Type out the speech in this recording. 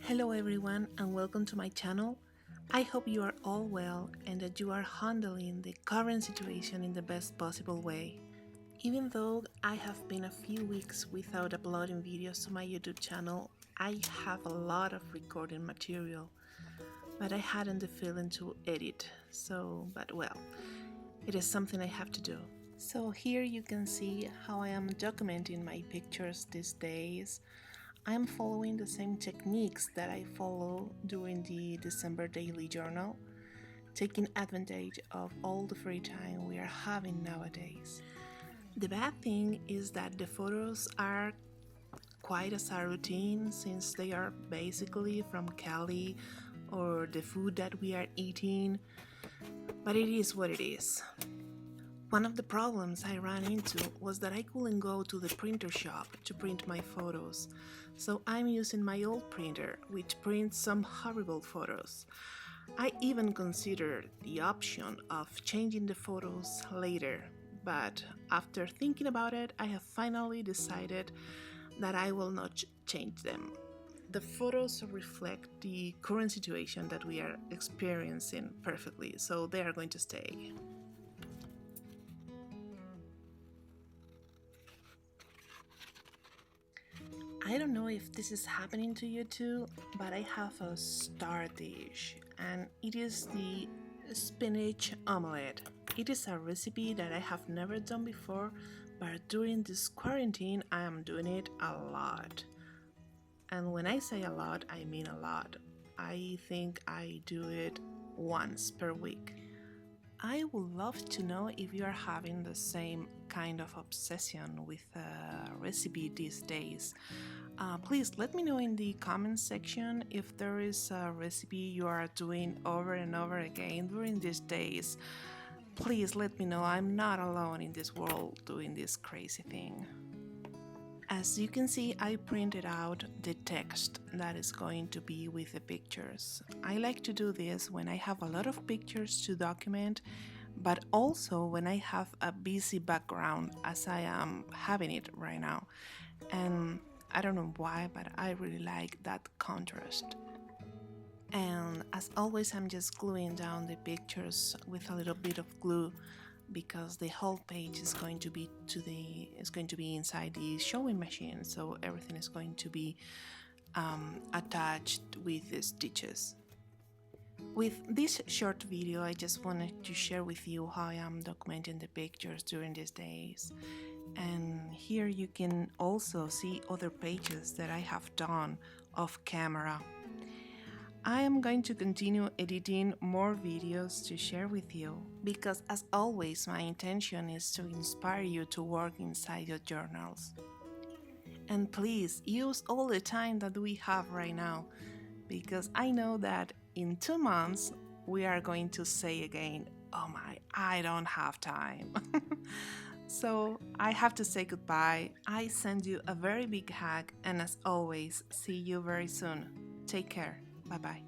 Hello everyone and welcome to my channel. I hope you are all well and that you are handling the current situation in the best possible way. Even though I have been a few weeks without uploading videos to my YouTube channel, I have a lot of recording material, but I hadn't the feeling to edit, but well, it is something I have to do. So here you can see how I am documenting my pictures these days. I'm following the same techniques that I follow during the December daily journal, taking advantage of all the free time we are having nowadays. The bad thing is that the photos are quite a routine since they are basically from Cali or the food that we are eating, but it is what it is. One of the problems I ran into was that I couldn't go to the printer shop to print my photos, so I'm using my old printer, which prints some horrible photos. I even considered the option of changing the photos later, but after thinking about it, I have finally decided that I will not change them. The photos reflect the current situation that we are experiencing perfectly, so they are going to stay. I don't know if this is happening to you too, but I have a star dish and it is the spinach omelette. It is a recipe that I have never done before, but during this quarantine I am doing it a lot. And when I say a lot, I mean a lot. I think I do it once per week. I would love to know if you are having the same kind of obsession with a recipe these days. Please let me know in the comments section if there is a recipe you are doing over and over again during these days. Please let me know I'm not alone in this world doing this crazy thing. As you can see, I printed out the text that is going to be with the pictures. I like to do this when I have a lot of pictures to document, but also when I have a busy background as I am having it right now. And I don't know why, but I really like that contrast. And as always, I'm just gluing down the pictures with a little bit of glue, because the whole page is going to be inside the sewing machine, so everything is going to be attached with the stitches. With this short video, I just wanted to share with you how I am documenting the pictures during these days. And here you can also see other pages that I have done off camera. I am going to continue editing more videos to share with you, because as always my intention is to inspire you to work inside your journals. And please use all the time that we have right now, because I know that in 2 months we are going to say again, oh my, I don't have time. So I have to say goodbye. I send you a very big hug, and as always, see you very soon. Take care. Bye-bye.